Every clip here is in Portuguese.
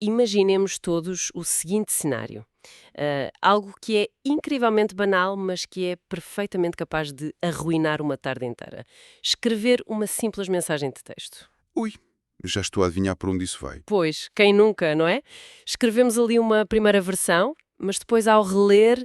Imaginemos todos o seguinte cenário. Algo que é incrivelmente banal, mas que é perfeitamente capaz de arruinar uma tarde inteira. Escrever uma simples mensagem de texto. Ui, já estou a adivinhar por onde isso vai. Pois, quem nunca, não é? Escrevemos ali uma primeira versão, mas depois ao reler,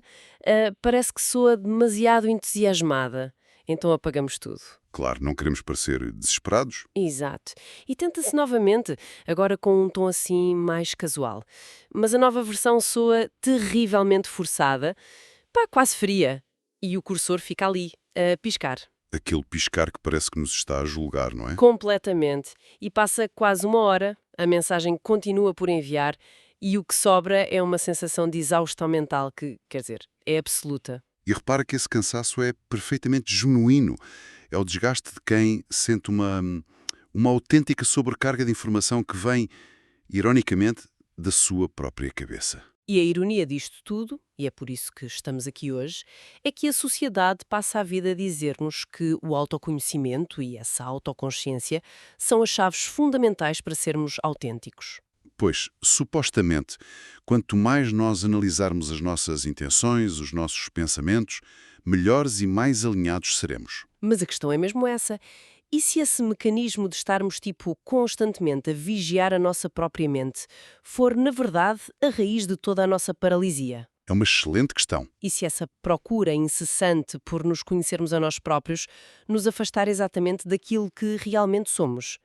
parece que soa demasiado entusiasmada. Então apagamos tudo. Claro, não queremos parecer desesperados. Exato. E tenta-se novamente, agora com um tom assim mais casual. Mas a nova versão soa terrivelmente forçada, pá, quase fria. E o cursor fica ali, a piscar. Aquele piscar que parece que nos está a julgar, não é? Completamente. E passa quase uma hora, a mensagem continua por enviar e o que sobra é uma sensação de exaustão mental que, quer dizer, é absoluta. E repara que esse cansaço é perfeitamente genuíno. É o desgaste de quem sente uma autêntica sobrecarga de informação que vem, ironicamente, da sua própria cabeça. E a ironia disto tudo, e é por isso que estamos aqui hoje, é que a sociedade passa a vida a dizer-nos que o autoconhecimento e essa autoconsciência são as chaves fundamentais para sermos autênticos. Pois, supostamente, quanto mais nós analisarmos as nossas intenções, os nossos pensamentos, melhores e mais alinhados seremos. Mas a questão é mesmo essa. E se esse mecanismo de estarmos, tipo, constantemente a vigiar a nossa própria mente for, na verdade, a raiz de toda a nossa paralisia? É uma excelente questão. E se essa procura incessante por nos conhecermos a nós próprios nos afastar exatamente daquilo que realmente somos?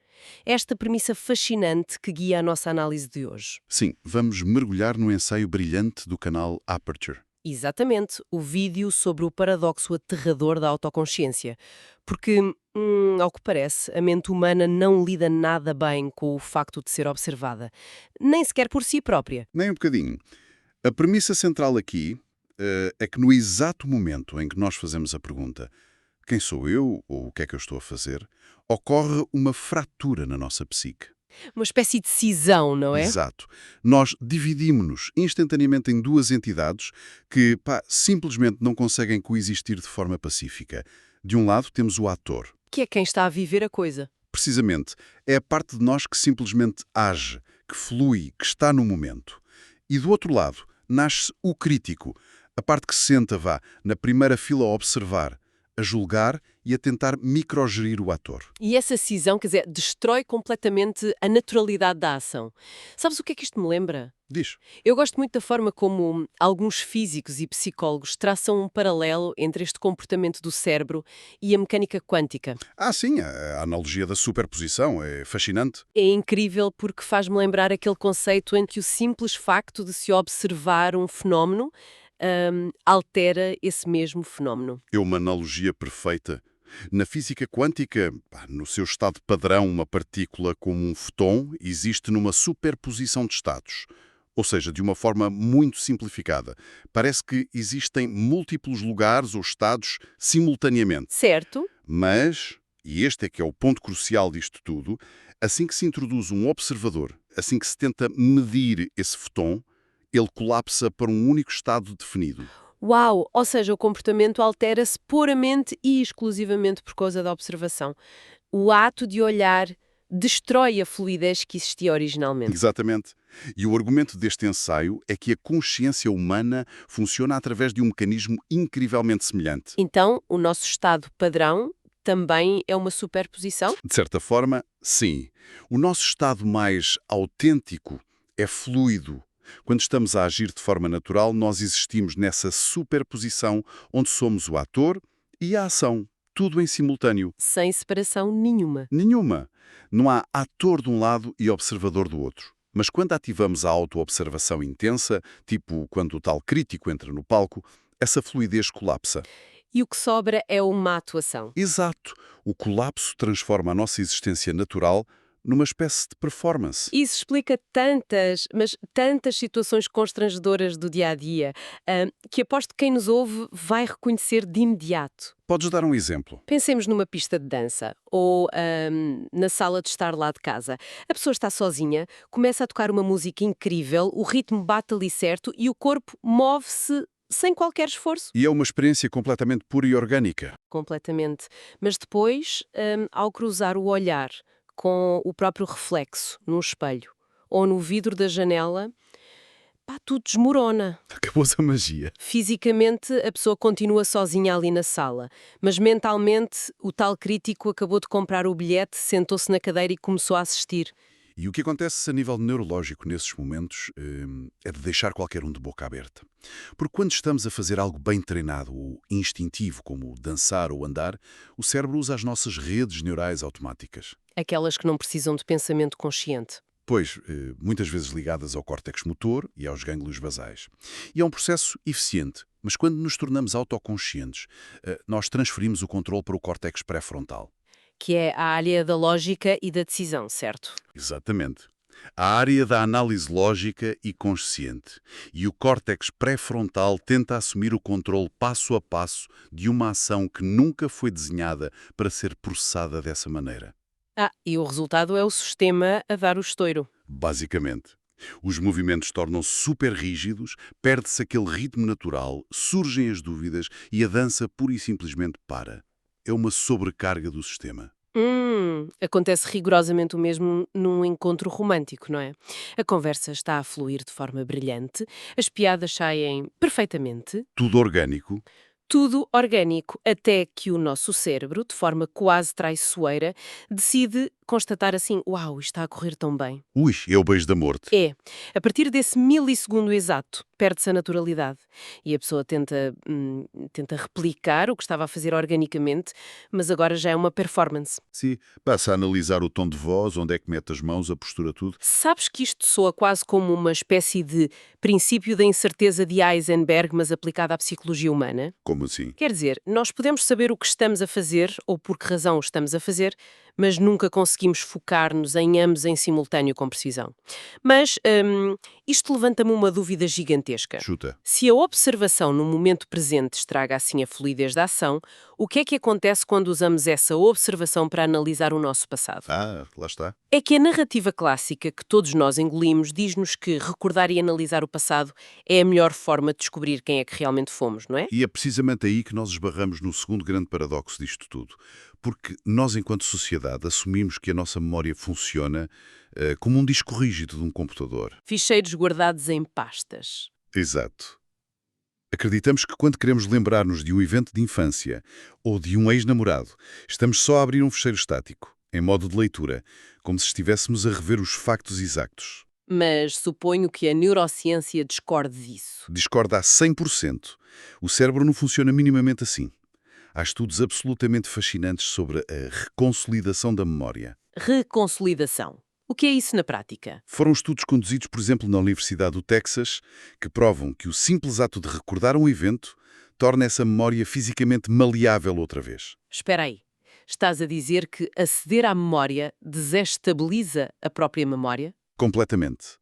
Esta premissa fascinante que guia a nossa análise de hoje. Sim, vamos mergulhar no ensaio brilhante do canal Aperture. Exatamente, o vídeo sobre o paradoxo aterrador da autoconsciência. Porque, ao que parece, a mente humana não lida nada bem com o facto de ser observada, nem sequer por si própria. Nem um bocadinho. A premissa central aqui é que no exato momento em que nós fazemos a pergunta quem sou eu ou o que é que eu estou a fazer, ocorre uma fratura na nossa psique. Uma espécie de cisão, não é? Exato. Nós dividimos-nos instantaneamente em duas entidades que, simplesmente não conseguem coexistir de forma pacífica. De um lado temos o ator. Que é quem está a viver a coisa. Precisamente, é a parte de nós que simplesmente age, que flui, que está no momento. E do outro lado, nasce o crítico, a parte que se senta, na primeira fila a observar, a julgar e a tentar microgerir o ator. E essa cisão, quer dizer, destrói completamente a naturalidade da ação. Sabes o que é que isto me lembra? Diz. Eu gosto muito da forma como alguns físicos e psicólogos traçam um paralelo entre este comportamento do cérebro e a mecânica quântica. Sim, a analogia da superposição é fascinante. É incrível porque faz-me lembrar aquele conceito em que o simples facto de se observar um fenómeno altera esse mesmo fenómeno. É uma analogia perfeita. Na física quântica, no seu estado padrão, uma partícula como um fóton existe numa superposição de estados. Ou seja, de uma forma muito simplificada. Parece que existem múltiplos lugares ou estados simultaneamente. Certo? Mas, e este é que é o ponto crucial disto tudo, assim que se introduz um observador, assim que se tenta medir esse fóton, ele colapsa para um único estado definido. Uau! Ou seja, o comportamento altera-se puramente e exclusivamente por causa da observação. O ato de olhar destrói a fluidez que existia originalmente. Exatamente. E o argumento deste ensaio é que a consciência humana funciona através de um mecanismo incrivelmente semelhante. Então, o nosso estado padrão também é uma superposição? De certa forma, sim. O nosso estado mais autêntico é fluido. Quando estamos a agir de forma natural, nós existimos nessa superposição onde somos o ator e a ação, tudo em simultâneo. Sem separação nenhuma. Nenhuma. Não há ator de um lado e observador do outro. Mas quando ativamos a autoobservação intensa, tipo quando o tal crítico entra no palco, essa fluidez colapsa. E o que sobra é uma atuação. Exato. O colapso transforma a nossa existência natural numa espécie de performance. Isso explica tantas, mas tantas situações constrangedoras do dia a dia, que aposto que quem nos ouve vai reconhecer de imediato. Podes dar um exemplo? Pensemos numa pista de dança ou na sala de estar lá de casa. A pessoa está sozinha, começa a tocar uma música incrível, o ritmo bate ali certo e o corpo move-se sem qualquer esforço. E é uma experiência completamente pura e orgânica. Completamente. Mas depois, ao cruzar o olhar com o próprio reflexo num espelho, ou no vidro da janela, pá, tudo desmorona. Acabou-se a magia. Fisicamente, a pessoa continua sozinha ali na sala, mas mentalmente, o tal crítico acabou de comprar o bilhete, sentou-se na cadeira e começou a assistir. E o que acontece a nível neurológico nesses momentos é de deixar qualquer um de boca aberta. Porque quando estamos a fazer algo bem treinado ou instintivo, como dançar ou andar, o cérebro usa as nossas redes neurais automáticas. Aquelas que não precisam de pensamento consciente. Pois, muitas vezes ligadas ao córtex motor e aos gânglios basais. E é um processo eficiente, mas quando nos tornamos autoconscientes, nós transferimos o controle para o córtex pré-frontal. Que é a área da lógica e da decisão, certo? Exatamente. A área da análise lógica e consciente. E o córtex pré-frontal tenta assumir o controle passo a passo de uma ação que nunca foi desenhada para ser processada dessa maneira. Ah, e o resultado é o sistema a dar o estouro. Basicamente. Os movimentos tornam-se super rígidos, perde-se aquele ritmo natural, surgem as dúvidas e a dança pura e simplesmente para. É uma sobrecarga do sistema. Acontece rigorosamente o mesmo num encontro romântico, não é? A conversa está a fluir de forma brilhante, as piadas saem perfeitamente, Tudo orgânico. tudo orgânico, até que o nosso cérebro, de forma quase traiçoeira, decide constatar assim: uau, isto está a correr tão bem. Ui, é o beijo da morte. É, a partir desse milissegundo exato, perde-se a naturalidade. E a pessoa tenta replicar o que estava a fazer organicamente, mas agora já é uma performance. Sim, passa a analisar o tom de voz, onde é que mete as mãos, a postura, tudo. Sabes que isto soa quase como uma espécie de princípio da incerteza de Heisenberg, mas aplicado à psicologia humana? Como assim? Quer dizer, nós podemos saber o que estamos a fazer ou por que razão o estamos a fazer, mas nunca conseguimos focar-nos em ambos em simultâneo com precisão. Mas isto levanta-me uma dúvida gigantesca. Chuta. Se a observação no momento presente estraga assim a fluidez da ação, o que é que acontece quando usamos essa observação para analisar o nosso passado? Ah, lá está. É que a narrativa clássica que todos nós engolimos diz-nos que recordar e analisar o passado é a melhor forma de descobrir quem é que realmente fomos, não é? E é precisamente aí que nós esbarramos no segundo grande paradoxo disto tudo. Porque nós, enquanto sociedade, assumimos que a nossa memória funciona como um disco rígido de um computador. Ficheiros guardados em pastas. Exato. Acreditamos que quando queremos lembrar-nos de um evento de infância ou de um ex-namorado, estamos só a abrir um fecheiro estático, em modo de leitura, como se estivéssemos a rever os factos exatos. Mas suponho que a neurociência discorde disso. Discorda a 100%. O cérebro não funciona minimamente assim. Há estudos absolutamente fascinantes sobre a reconsolidação da memória. Reconsolidação. O que é isso na prática? Foram estudos conduzidos, por exemplo, na Universidade do Texas, que provam que o simples ato de recordar um evento torna essa memória fisicamente maleável outra vez. Espera aí. Estás a dizer que aceder à memória desestabiliza a própria memória? Completamente.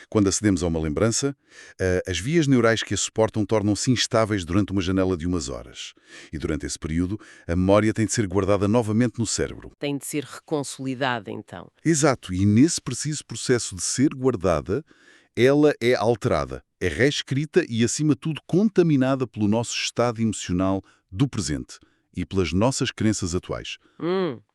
Quando acedemos a uma lembrança, as vias neurais que a suportam tornam-se instáveis durante uma janela de umas horas. E durante esse período, a memória tem de ser guardada novamente no cérebro. Tem de ser reconsolidada, então. Exato, e nesse preciso processo de ser guardada, ela é alterada, é reescrita e, acima de tudo, contaminada pelo nosso estado emocional do presente e pelas nossas crenças atuais.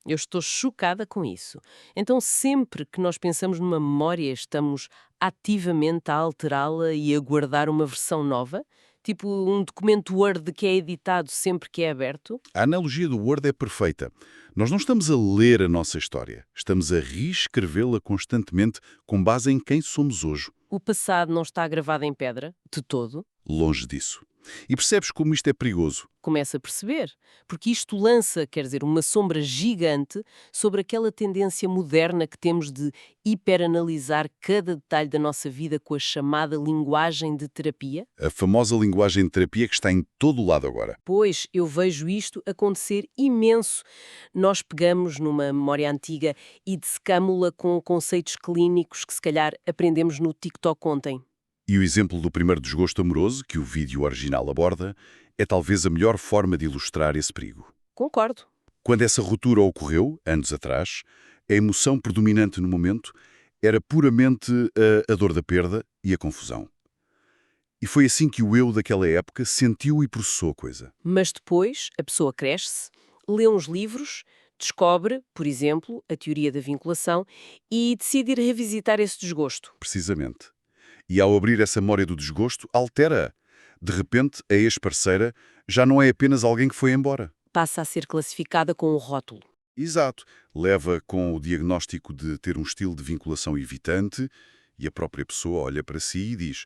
Eu estou chocada com isso. Então, sempre que nós pensamos numa memória, estamos ativamente a alterá-la e a guardar uma versão nova? Tipo um documento Word que é editado sempre que é aberto? A analogia do Word é perfeita. Nós não estamos a ler a nossa história, estamos a reescrevê-la constantemente com base em quem somos hoje. O passado não está gravado em pedra, de todo? Longe disso. E percebes como isto é perigoso? Começa a perceber, porque isto lança, quer dizer, uma sombra gigante sobre aquela tendência moderna que temos de hiperanalisar cada detalhe da nossa vida com a chamada linguagem de terapia. A famosa linguagem de terapia que está em todo o lado agora. Pois, eu vejo isto acontecer imenso. Nós pegamos numa memória antiga e dissecámo-la com conceitos clínicos que se calhar aprendemos no TikTok ontem. E o exemplo do primeiro desgosto amoroso, que o vídeo original aborda, é talvez a melhor forma de ilustrar esse perigo. Concordo. Quando essa ruptura ocorreu, anos atrás, a emoção predominante no momento era puramente a dor da perda e a confusão. E foi assim que o eu daquela época sentiu e processou a coisa. Mas depois a pessoa cresce, lê uns livros, Descobre, por exemplo, a teoria da vinculação e decide ir revisitar esse desgosto. Precisamente. E ao abrir essa memória do desgosto, altera-a. De repente, a ex-parceira já não é apenas alguém que foi embora. Passa a ser classificada com um rótulo. Exato. Leva com o diagnóstico de ter um estilo de vinculação evitante e a própria pessoa olha para si e diz: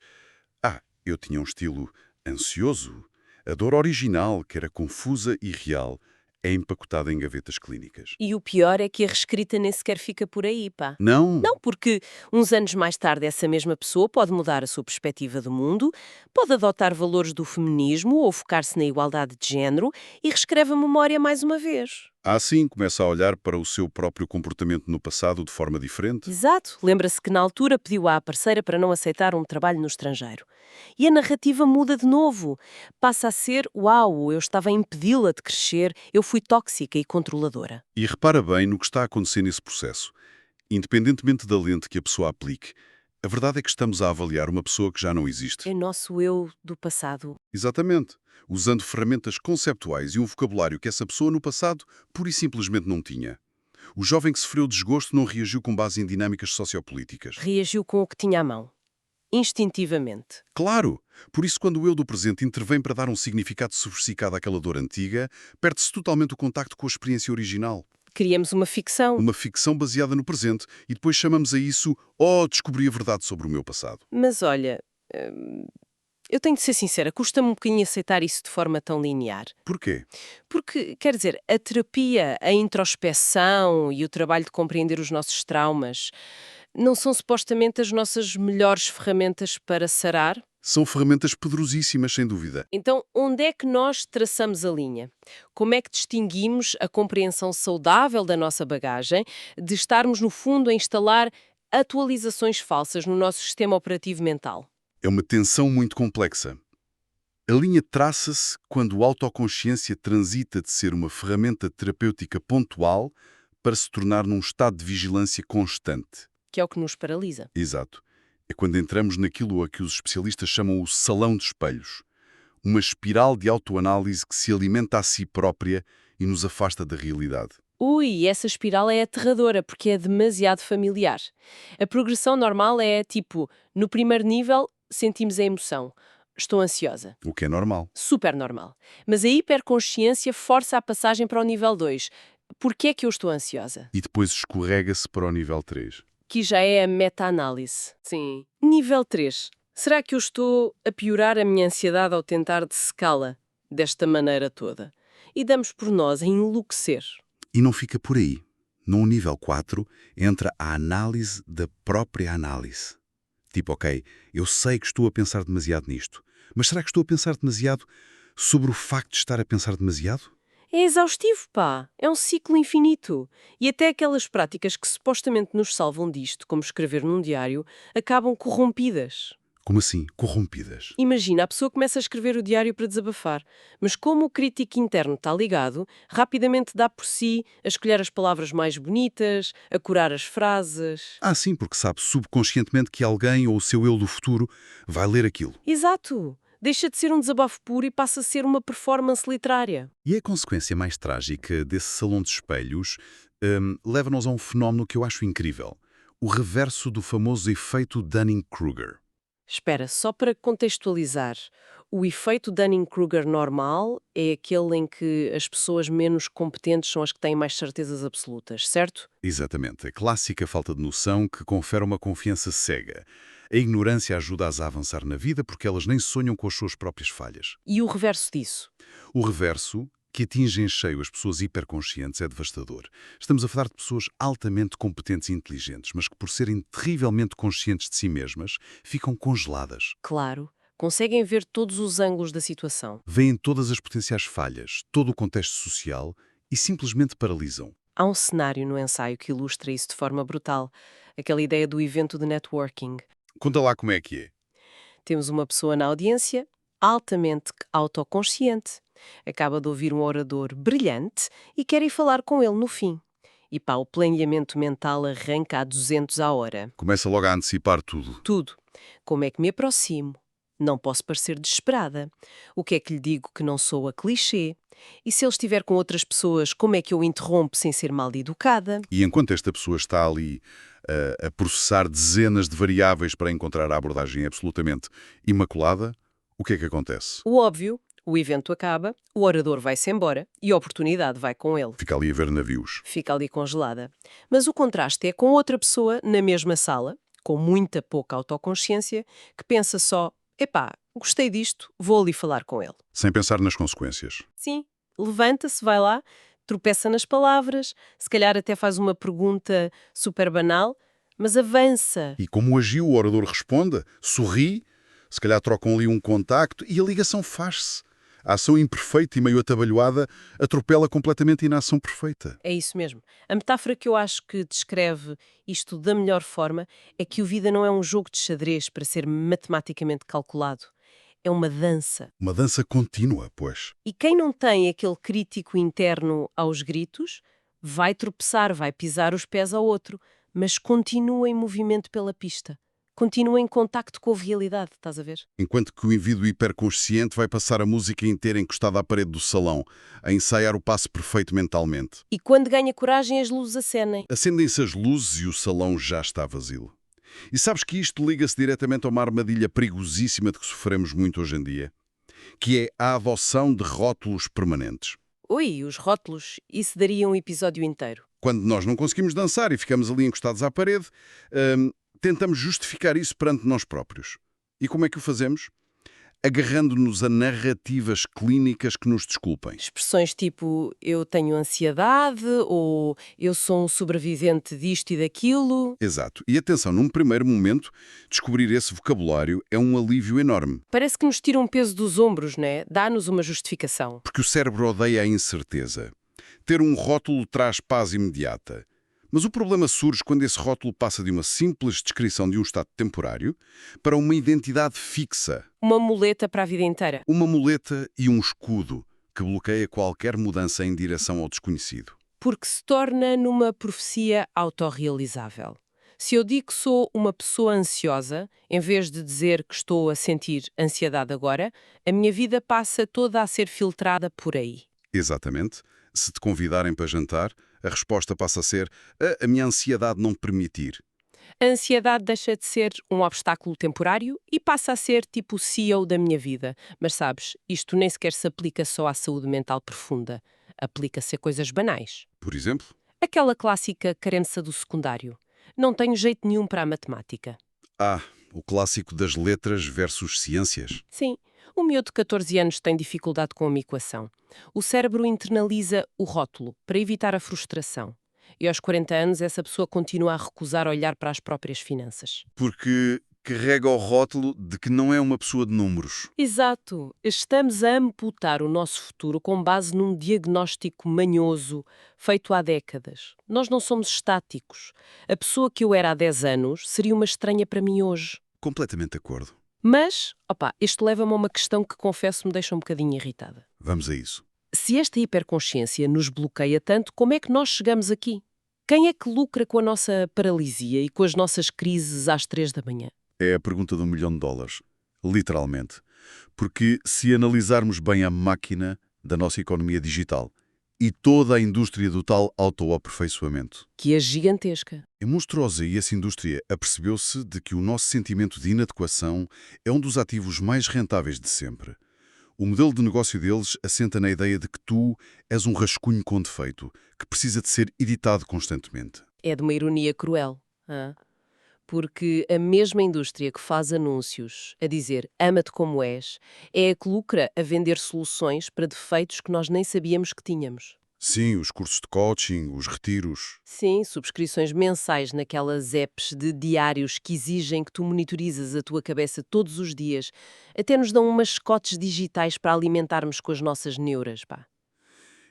"Ah, eu tinha um estilo ansioso. A dor original, que era confusa e real, é empacotada em gavetas clínicas." E o pior é que a reescrita nem sequer fica por aí, pá. Não, Não, porque uns anos mais tarde essa mesma pessoa pode mudar a sua perspectiva do mundo, pode adotar valores do feminismo ou focar-se na igualdade de género e reescreve a memória mais uma vez. assim começa a olhar para o seu próprio comportamento no passado de forma diferente. Exato. Lembra-se que na altura pediu à parceira para não aceitar um trabalho no estrangeiro. E a narrativa muda de novo. Passa a ser, uau, eu estava a impedi-la de crescer, eu fui tóxica e controladora. E repara bem no que está a acontecer nesse processo. Independentemente da lente que a pessoa aplique, a verdade é que estamos a avaliar uma pessoa que já não existe. É nosso eu do passado. Exatamente. Usando ferramentas conceptuais e um vocabulário que essa pessoa no passado pura e simplesmente não tinha. O jovem que sofreu desgosto não reagiu com base em dinâmicas sociopolíticas. Reagiu com o que tinha à mão. Instintivamente. Claro! Por isso, quando o eu do presente intervém para dar um significado sofisticado àquela dor antiga, perde-se totalmente o contacto com a experiência original. Criamos uma ficção. Uma ficção baseada no presente e depois chamamos a isso "Oh, descobri a verdade sobre o meu passado." Mas olha, eu tenho de ser sincera, custa-me um bocadinho aceitar isso de forma tão linear. Porquê? Porque, quer dizer, a terapia, a introspeção e o trabalho de compreender os nossos traumas não são supostamente as nossas melhores ferramentas para sarar? São ferramentas poderosíssimas, sem dúvida. Então, onde é que nós traçamos a linha? Como é que distinguimos a compreensão saudável da nossa bagagem de estarmos, no fundo, a instalar atualizações falsas no nosso sistema operativo mental? É uma tensão muito complexa. A linha traça-se quando a autoconsciência transita de ser uma ferramenta terapêutica pontual para se tornar num estado de vigilância constante. Que é o que nos paralisa. Exato. É quando entramos naquilo a que os especialistas chamam o salão de espelhos. Uma espiral de autoanálise que se alimenta a si própria e nos afasta da realidade. Ui, essa espiral é aterradora porque é demasiado familiar. A progressão normal é tipo, no primeiro nível, sentimos a emoção. Estou ansiosa. O que é normal. Super normal. Mas a hiperconsciência força a passagem para o nível 2. Porquê é que eu estou ansiosa? E depois escorrega-se para o nível 3. Que já é a meta-análise. Sim. Nível 3. Será que eu estou a piorar a minha ansiedade ao tentar dessecá-la desta maneira toda? E damos por nós a enlouquecer. E não fica por aí. No nível 4 entra a análise da própria análise. Tipo, ok, eu sei que estou a pensar demasiado nisto, mas será que estou a pensar demasiado sobre o facto de estar a pensar demasiado? É exaustivo, pá. É um ciclo infinito. E até aquelas práticas que supostamente nos salvam disto, como escrever num diário, acabam corrompidas. Como assim? Corrompidas? Imagina, a pessoa começa a escrever o diário para desabafar, mas como o crítico interno está ligado, rapidamente dá por si a escolher as palavras mais bonitas, a curar as frases. Ah, sim, porque sabe subconscientemente que alguém ou o seu eu do futuro vai ler aquilo. Exato! Deixa de ser um desabafo puro e passa a ser uma performance literária. E a consequência mais trágica desse salão de espelhos leva-nos a um fenómeno que eu acho incrível. O reverso do famoso efeito Dunning-Kruger. Espera, só para contextualizar, o efeito Dunning-Kruger normal é aquele em que as pessoas menos competentes são as que têm mais certezas absolutas, certo? Exatamente, a clássica falta de noção que confere uma confiança cega. A ignorância ajuda-as a avançar na vida porque elas nem sonham com as suas próprias falhas. E o reverso disso? O reverso, que atinge em cheio as pessoas hiperconscientes, é devastador. Estamos a falar de pessoas altamente competentes e inteligentes, mas que por serem terrivelmente conscientes de si mesmas, ficam congeladas. Claro, conseguem ver todos os ângulos da situação. Veem todas as potenciais falhas, todo o contexto social e simplesmente paralisam. Há um cenário no ensaio que ilustra isso de forma brutal. Aquela ideia do evento de networking. Conta lá como é que é. Temos uma pessoa na audiência altamente autoconsciente. Acaba de ouvir um orador brilhante e quer ir falar com ele no fim. E pá, o planeamento mental arranca a 200 à hora. Começa logo a antecipar tudo. Tudo. Como é que me aproximo? Não posso parecer desesperada. O que é que lhe digo que não sou a clichê? E se ele estiver com outras pessoas, como é que eu interrompo sem ser mal educada? E enquanto esta pessoa está ali a processar dezenas de variáveis para encontrar a abordagem absolutamente imaculada, o que é que acontece? O óbvio, o evento acaba, o orador vai-se embora e a oportunidade vai com ele. Fica ali a ver navios. Fica ali congelada. Mas o contraste é com outra pessoa na mesma sala, com muita pouca autoconsciência, que pensa só: epá, gostei disto, vou ali falar com ele. Sem pensar nas consequências. Sim, levanta-se, vai lá, tropeça nas palavras, se calhar até faz uma pergunta super banal, mas avança. E como agiu, o orador responde, sorri, se calhar trocam ali um contacto e a ligação faz-se. A ação imperfeita e meio atabalhoada atropela completamente a inação perfeita. É isso mesmo. A metáfora que eu acho que descreve isto da melhor forma é que o vida não é um jogo de xadrez para ser matematicamente calculado. É uma dança. Uma dança contínua, pois. E quem não tem aquele crítico interno aos gritos, vai tropeçar, vai pisar os pés ao outro, mas continua em movimento pela pista. Continua em contacto com a realidade, estás a ver? Enquanto que o indivíduo hiperconsciente vai passar a música inteira encostada à parede do salão, a ensaiar o passo perfeito mentalmente. E quando ganha coragem, as luzes acenem. Acendem-se as luzes e o salão já está vazio. E sabes que isto liga-se diretamente a uma armadilha perigosíssima de que sofremos muito hoje em dia, que é a adoção de rótulos permanentes. Ui, os rótulos, isso daria um episódio inteiro. Quando nós não conseguimos dançar e ficamos ali encostados à parede, tentamos justificar isso perante nós próprios. E como é que o fazemos? Agarrando-nos a narrativas clínicas que nos desculpem. Expressões tipo eu tenho ansiedade ou eu sou um sobrevivente disto e daquilo. Exato. E atenção, num primeiro momento, descobrir esse vocabulário é um alívio enorme, Parece que nos tira um peso dos ombros, né? Dá-nos uma justificação. porque o cérebro odeia a incerteza. Ter um rótulo traz paz imediata. Mas o problema surge quando esse rótulo passa de uma simples descrição de um estado temporário para uma identidade fixa, Uma muleta para a vida inteira. uma muleta e um escudo que bloqueia qualquer mudança em direção ao desconhecido. Porque se torna numa profecia autorrealizável. Se eu digo que sou uma pessoa ansiosa, em vez de dizer que estou a sentir ansiedade agora, a minha vida passa toda a ser filtrada por aí. Exatamente. Se te convidarem para jantar, a resposta passa a ser a minha ansiedade não permitir. A ansiedade deixa de ser um obstáculo temporário e passa a ser tipo o CEO da minha vida. Mas sabes, isto nem sequer se aplica só à saúde mental profunda. Aplica-se a coisas banais. Por exemplo, Aquela clássica crença do secundário. Não tenho jeito nenhum para a matemática. o clássico das letras versus ciências. Sim, o miúdo de 14 anos tem dificuldade com uma equação. O cérebro internaliza o rótulo para evitar a frustração. E aos 40 anos essa pessoa continua a recusar olhar para as próprias finanças. Porque carrega o rótulo de que não é uma pessoa de números. Exato. Estamos a amputar o nosso futuro com base num diagnóstico manhoso feito há décadas. Nós não somos estáticos. A pessoa que eu era há 10 anos seria uma estranha para mim hoje. Completamente de acordo. Mas, isto leva-me a uma questão que confesso me deixa um bocadinho irritada. Vamos a isso. Se esta hiperconsciência nos bloqueia tanto, como é que nós chegamos aqui? Quem é que lucra com a nossa paralisia e com as nossas crises às 3 da manhã? É a pergunta de $1 milhão. Literalmente. Porque se analisarmos bem a máquina da nossa economia digital e toda a indústria do tal autoaperfeiçoamento, Que é gigantesca. é monstruosa e essa indústria apercebeu-se de que o nosso sentimento de inadequação é um dos ativos mais rentáveis de sempre. O modelo de negócio deles assenta na ideia de que tu és um rascunho com defeito, que precisa de ser editado constantemente. É de uma ironia cruel. Porque a mesma indústria que faz anúncios a dizer ama-te como és, é a que lucra a vender soluções para defeitos que nós nem sabíamos que tínhamos. Sim, os cursos de coaching, os retiros. Sim, subscrições mensais naquelas apps de diários que exigem que tu monitorizes a tua cabeça todos os dias. Até nos dão umas mascotes digitais para alimentarmos com as nossas neuras, pá.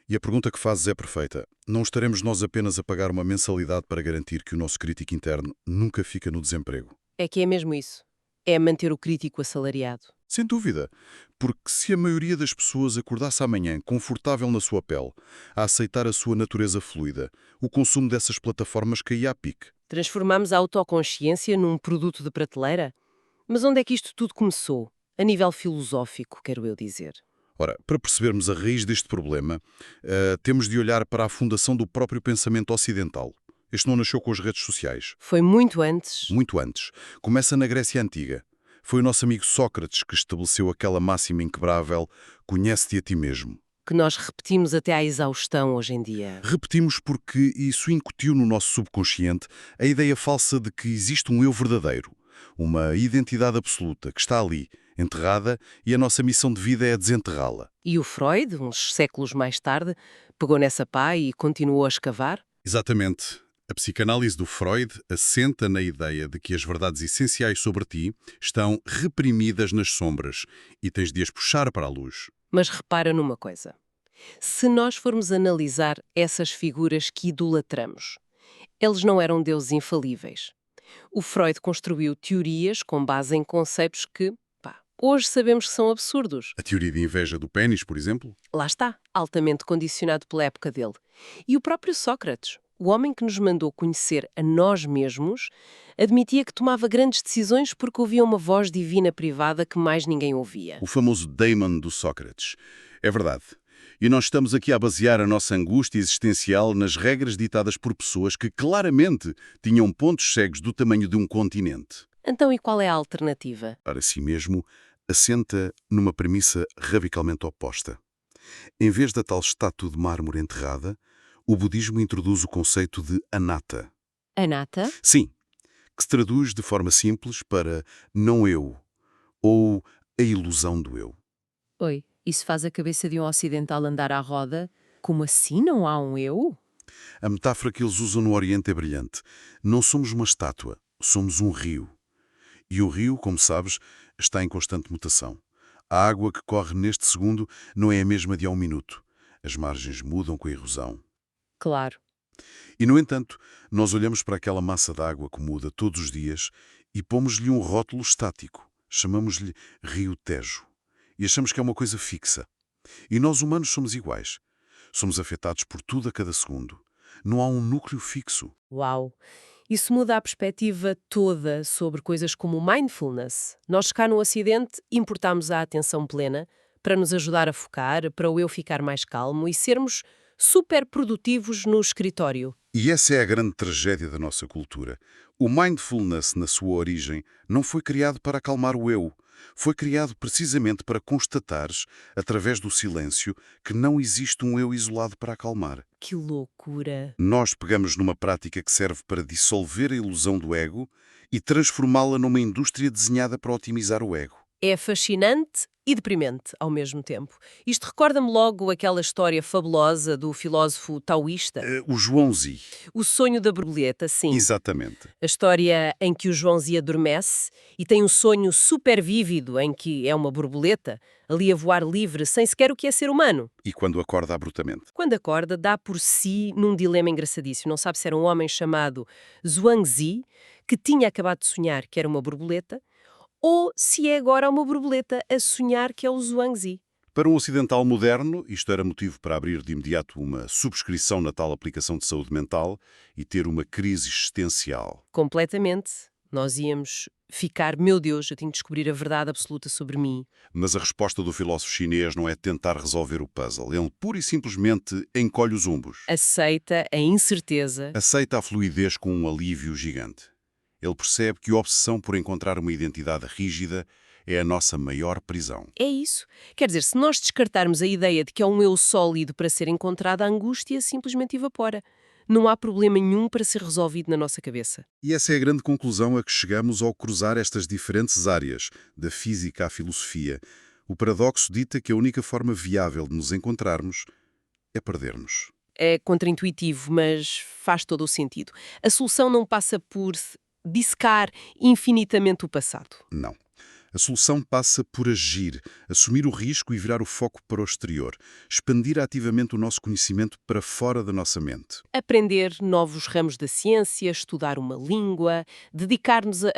E a pergunta que fazes é perfeita. Não estaremos nós apenas a pagar uma mensalidade para garantir que o nosso crítico interno nunca fica no desemprego? É que é mesmo isso. É manter o crítico assalariado. Sem dúvida. Porque se a maioria das pessoas acordasse amanhã confortável na sua pele, a aceitar a sua natureza fluida, o consumo dessas plataformas caía a pique. Transformamos a autoconsciência num produto de prateleira? Mas onde é que isto tudo começou? A nível filosófico, quero eu dizer. Ora, para percebermos a raiz deste problema, temos de olhar para a fundação do próprio pensamento ocidental. Este não nasceu com as redes sociais. Foi muito antes. Muito antes. Começa na Grécia Antiga. Foi o nosso amigo Sócrates que estabeleceu aquela máxima inquebrável: conhece-te a ti mesmo. Que nós repetimos até à exaustão hoje em dia. Repetimos porque isso incutiu no nosso subconsciente a ideia falsa de que existe um eu verdadeiro, uma identidade absoluta que está ali, enterrada, e a nossa missão de vida é desenterrá-la. E o Freud, uns séculos mais tarde, pegou nessa pá e continuou a escavar? Exatamente. A psicanálise do Freud assenta na ideia de que as verdades essenciais sobre ti estão reprimidas nas sombras e tens de as puxar para a luz. Mas repara numa coisa. Se nós formos analisar essas figuras que idolatramos, eles não eram deuses infalíveis. O Freud construiu teorias com base em conceitos que, hoje sabemos que são absurdos. A teoria de inveja do pênis, por exemplo? Lá está, altamente condicionado pela época dele. E o próprio Sócrates, o homem que nos mandou conhecer a nós mesmos, admitia que tomava grandes decisões porque ouvia uma voz divina privada que mais ninguém ouvia. O famoso daemon do Sócrates. É verdade. E nós estamos aqui a basear a nossa angústia existencial nas regras ditadas por pessoas que claramente tinham pontos cegos do tamanho de um continente. Então, e qual é a alternativa? Para si mesmo, assenta numa premissa radicalmente oposta. Em vez da tal estátua de mármore enterrada, o budismo introduz o conceito de anatta. Anatta? Sim, que se traduz de forma simples para não eu, ou a ilusão do eu. Oi, isso faz a cabeça de um ocidental andar à roda? Como assim não há um eu? A metáfora que eles usam no Oriente é brilhante. Não somos uma estátua, somos um rio. E o rio, como sabes, está em constante mutação. A água que corre neste segundo não é a mesma de há um minuto. As margens mudam com a erosão. Claro. E, no entanto, nós olhamos para aquela massa d'água que muda todos os dias e pomos-lhe um rótulo estático. Chamamos-lhe Rio Tejo. E achamos que é uma coisa fixa. E nós humanos somos iguais. Somos afetados por tudo a cada segundo. Não há um núcleo fixo. Uau! Isso muda a perspectiva toda sobre coisas como mindfulness. Nós cá no Ocidente importamos a atenção plena para nos ajudar a focar, para o eu ficar mais calmo e sermos super produtivos no escritório. E essa é a grande tragédia da nossa cultura. O mindfulness, na sua origem, não foi criado para acalmar o eu. Foi criado precisamente para constatares, através do silêncio, que não existe um eu isolado para acalmar. Que loucura! Nós pegamos numa prática que serve para dissolver a ilusão do ego e transformá-la numa indústria desenhada para otimizar o ego. É fascinante e deprimente ao mesmo tempo. Isto recorda-me logo aquela história fabulosa do filósofo taoísta. O Zhuangzi. O sonho da borboleta, sim. Exatamente. A história em que o Zhuangzi adormece e tem um sonho super vívido em que é uma borboleta, ali a voar livre, sem sequer o que é ser humano. E quando acorda abruptamente. Quando acorda, dá por si num dilema engraçadíssimo. Não sabe se era um homem chamado Zhuangzi, que tinha acabado de sonhar que era uma borboleta, ou se é agora uma borboleta a sonhar que é o Zhuangzi. Para um ocidental moderno, isto era motivo para abrir de imediato uma subscrição na tal aplicação de saúde mental e ter uma crise existencial. Completamente. Nós íamos ficar, meu Deus, eu tenho de descobrir a verdade absoluta sobre mim. Mas a resposta do filósofo chinês não é tentar resolver o puzzle. Ele pura e simplesmente encolhe os ombros. Aceita a incerteza. Aceita a fluidez com um alívio gigante. Ele percebe que a obsessão por encontrar uma identidade rígida é a nossa maior prisão. É isso. Quer dizer, se nós descartarmos a ideia de que é um eu sólido para ser encontrado, a angústia simplesmente evapora. Não há problema nenhum para ser resolvido na nossa cabeça. E essa é a grande conclusão a que chegamos ao cruzar estas diferentes áreas, da física à filosofia. O paradoxo dita que a única forma viável de nos encontrarmos é perdermos. É contraintuitivo, mas faz todo o sentido. A solução não passa por dissecar infinitamente o passado. Não. A solução passa por agir, assumir o risco e virar o foco para o exterior, expandir ativamente o nosso conhecimento para fora da nossa mente. Aprender novos ramos da ciência, estudar uma língua, dedicar-nos a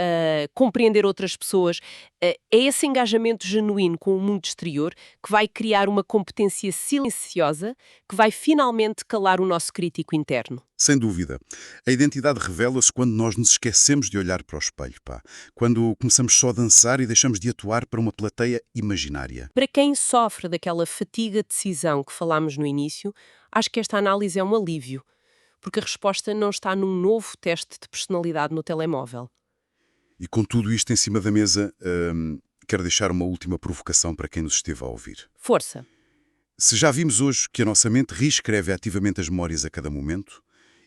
compreender outras pessoas. É esse engajamento genuíno com o mundo exterior que vai criar uma competência silenciosa que vai finalmente calar o nosso crítico interno. Sem dúvida. A identidade revela-se quando nós nos esquecemos de olhar para o espelho, pá. Quando começamos só a dançar e deixamos de atuar para uma plateia imaginária. Para quem sofre daquela fatiga de decisão que falámos no início, acho que esta análise é um alívio, porque a resposta não está num novo teste de personalidade no telemóvel. E com tudo isto em cima da mesa, quero deixar uma última provocação para quem nos esteve a ouvir. Força! Se já vimos hoje que a nossa mente reescreve ativamente as memórias a cada momento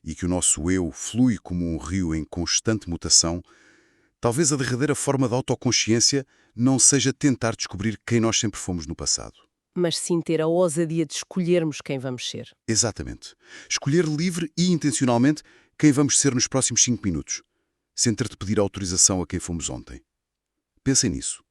e que o nosso eu flui como um rio em constante mutação, talvez a derradeira forma de autoconsciência não seja tentar descobrir quem nós sempre fomos no passado. Mas sim ter a ousadia de escolhermos quem vamos ser. Exatamente. Escolher livre e intencionalmente quem vamos ser nos próximos 5 minutos, sem ter de pedir autorização a quem fomos ontem. Pensem nisso.